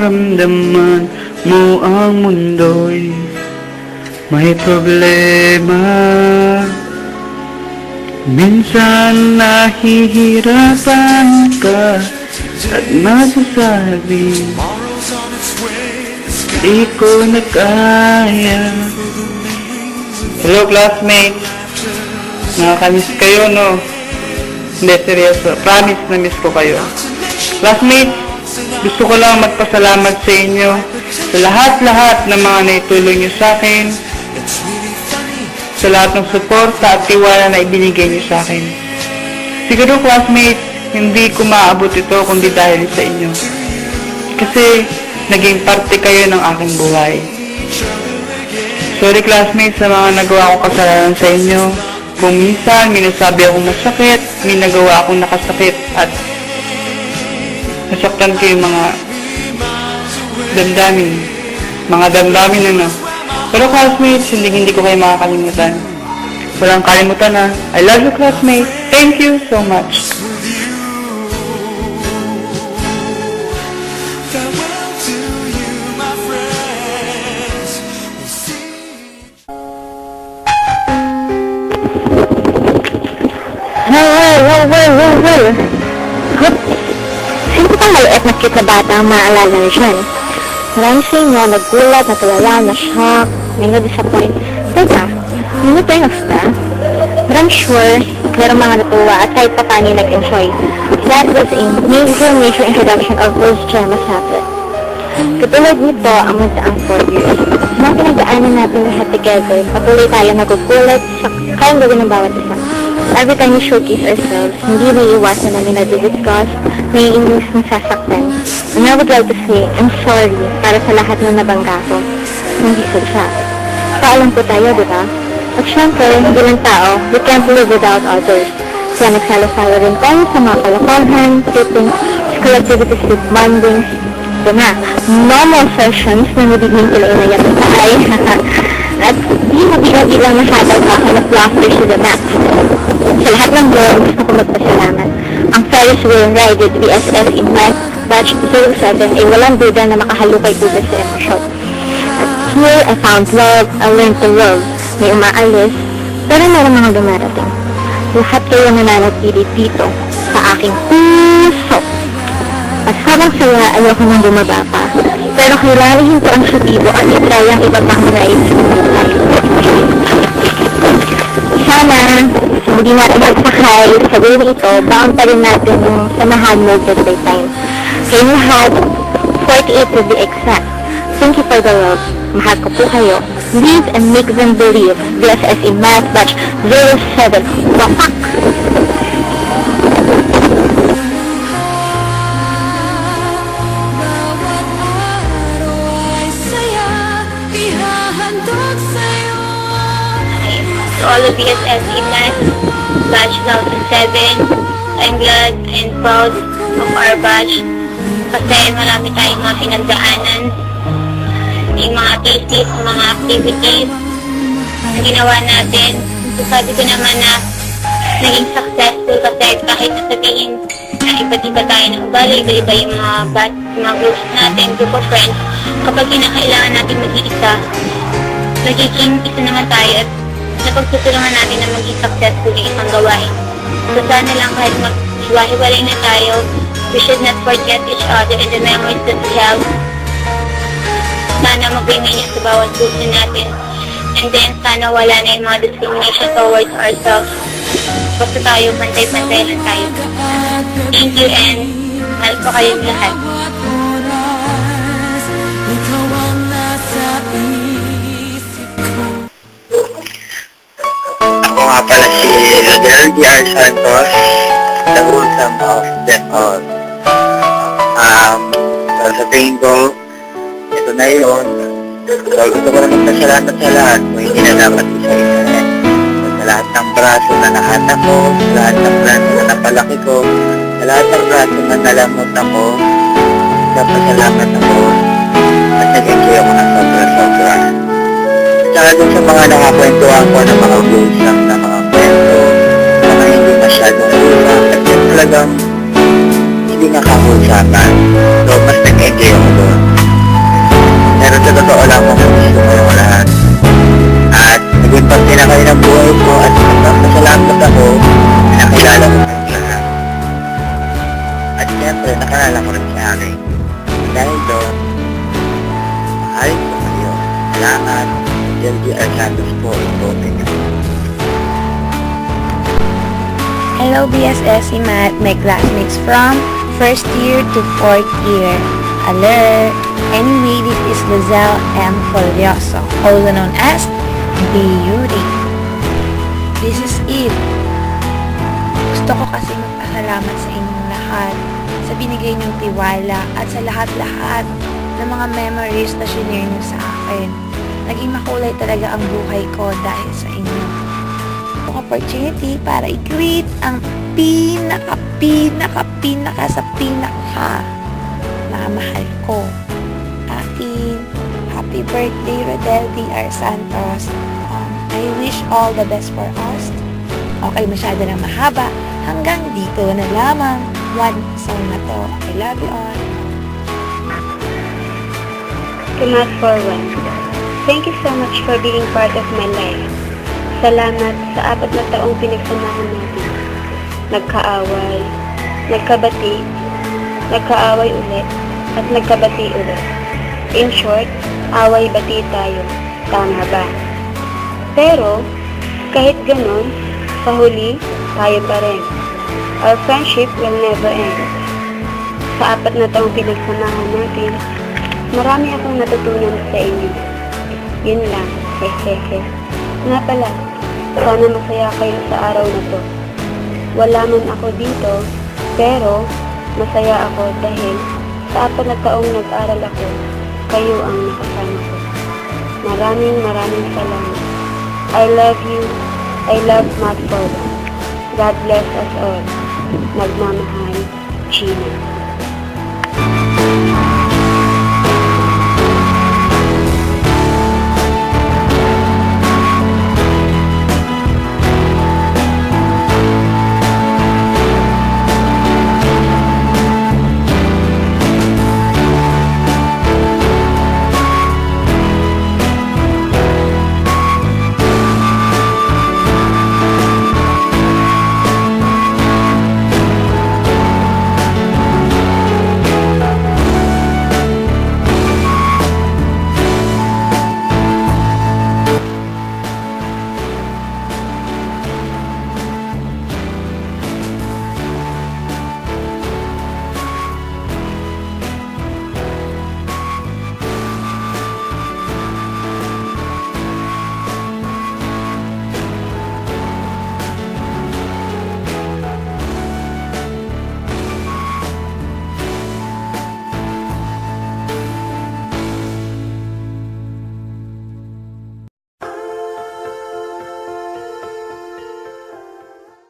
maramdaman mo ang mundo'y may problema. Minsan nahihirapan ka at masasabi di ko na kaya. Hello classmates, nakakamiss kayo no? Hindi, seryoso, promise na miss ko kayo. Classmates, gusto ko lang magpasalamat sa inyo sa lahat-lahat ng mga naitulong nyo sa akin, sa lahat ng suporta at tiwala na ibinigay niyo sa akin. Siguro classmates, hindi ko maabot ito kundi dahil sa inyo. Kasi naging parte kayo ng aking buhay. Sorry classmates sa mga nagawa ko kasalanan sa inyo. Kung minsan may nasabi akong masakit, may nagawa akong nakasakit at nasaktan ko yung mga damdamin ano. Pero classmates, hindi ko kayo makakalimutan. Walang kalimutan na. I love you classmates. Thank you so much. Well. Sino pang maliit na cute na bata ang maalala niyo dyan? Marami sa inyo naggulat, natulala, na-shock, may na-disappoint. Teka, may na-turn off ba? But I'm sure mayroong mga natuwa at kahit pa paano nag-enjoy. That was a major introduction of those gems natin. Katulad nito ang magdaang 4 years. Mga pinagdaanan natin lahat together, patuloy tayo nagugulat sa kayang gawin ng bawat isa. Every time we showcase ourselves, hindi may iwasan namin na-discuss, may inis ng sasaktan. And I would like to say, I'm sorry para sa lahat ng nabangga ko. Hindi sadya. Paalam po tayo, di ba? At syempre, bilang tao, we can't live without others. Kaya nagsalo-salo rin tayo sa mga kalokohan, tripping, school activities with bondings. Ito na, normal sessions na nabiging sila inayak sa ay. At di mabigay lang masyadong kakanap laughter to the max. Sa lahat ng girls, gusto ko magpasalamat. Ang Ferris wheel ride with BSS in Math Batch 07 ay walang duda na makahalukay tubig sa emosyon. At here, I found love, I learned to love. May umaalis, pero meron mga dumarating. Lahat kayo nananatili dito sa aking puso. At habang saya, ayoko nang bumaba pa. Pero kailangan ko ang sutibo at itry ang iba pang rides. Sana, hindi natin magsakay sa way ito, bound pa rin natin yung samahan mo just by time. Kayong lahat, 48 to be exact. Thank you for the love. Mahal ko po kayo. Live and make them believe. BSS in Math Batch 07. Wapak! To all of BSS in Math Batch 2007, I'm glad and proud of our batch kasi marami tayong mga pinagdaanan, yung mga tasties, mga activities na ginawa natin. So, sabi ko naman na naging successful kasi kahit nasabihin na iba-iba tayo ng ugali, iba-iba yung mga groups natin, group of friends, kapag kinakailangan natin mag-iisa, nagiging isa naman tayo at napagtutulungan natin na maging successful yung isang gawain. So sana lang kahit maghiwa-hiwalay na tayo, we should not forget each other and the memories that we have. Sana mag-remain sa bawat puso natin. And then sana wala na yung mga discrimination towards ourselves. Basta tayo, pantay-pantay lang tayo. Thank you and mahal ko kayong lahat. Ako nga pala si Adel D.R. Santos, the wholesome of them all. Sa tingin ko, ito na yun. So, gusto ko rin magpasalamat sa lahat kung hindi na dapat isa-isa. Sa lahat ng braso na nahatak ko, sa lahat ng braso na napalaki ko, sa lahat ng braso na nalamot ako, napasalamat ako, at nag-enjoy ako ng sobra-sobra. Tsaka dun sa mga nakakwentuhan ko ng mga gusang na mga kwento, mga hindi masyadong usang, at yun talagang hindi pag-uusapan. So, mas nag-enjoy ako doon. Pero sa totoo lang, mas gusto ko yung lahat. At naging parte na kayo ng buhay ko at nagpapasalamat ako na nakilala ko kayong lahat. At siyempre, nakalala ko rin si Ari. Dahil doon, mahalin ko kayo. Salamat. LDR Santos po, ito niyo. Hello BSSC Math, my classmates from 1st year to 4th year. Alert! Anyway, this is Lizelle M. Folioso, also known as Beauty. This is it. Gusto ko kasi magpasalamat sa inyong lahat sa binigay niyong tiwala at sa lahat-lahat ng mga memories na shinare niyo sa akin. Naging makulay talaga ang buhay ko dahil sa inyo. Opportunity para i-greet ang pinaka sa pinaka na mahal ko. Akin, happy birthday Rodel D.R. Santos. I wish all the best for us. Okay, masyado na mahaba. Hanggang dito na lamang. One song na to. I love you all. To Math for One. Thank you so much for being part of my life. Salamat sa 4 na taong pinagsamahan natin. Nagkaaway, nagkabati, nagkaaway ulit, at nagkabati ulit. In short, away-bati tayo. Tama ba? Pero, kahit ganun, sa huli, tayo pa rin. Our friendship will never end. Sa 4 na taong pinagsamahan natin, marami akong natutunan sa inyo. Yun lang, hehehe. Nga pala, sana masaya kayo sa araw na to. Wala man ako dito, pero masaya ako dahil sa 4 na taong nag-aral ako, kayo ang nakasama ko. Maraming salamat. I love you. I love Math for One. God bless us all. Nagmamahal, Gina.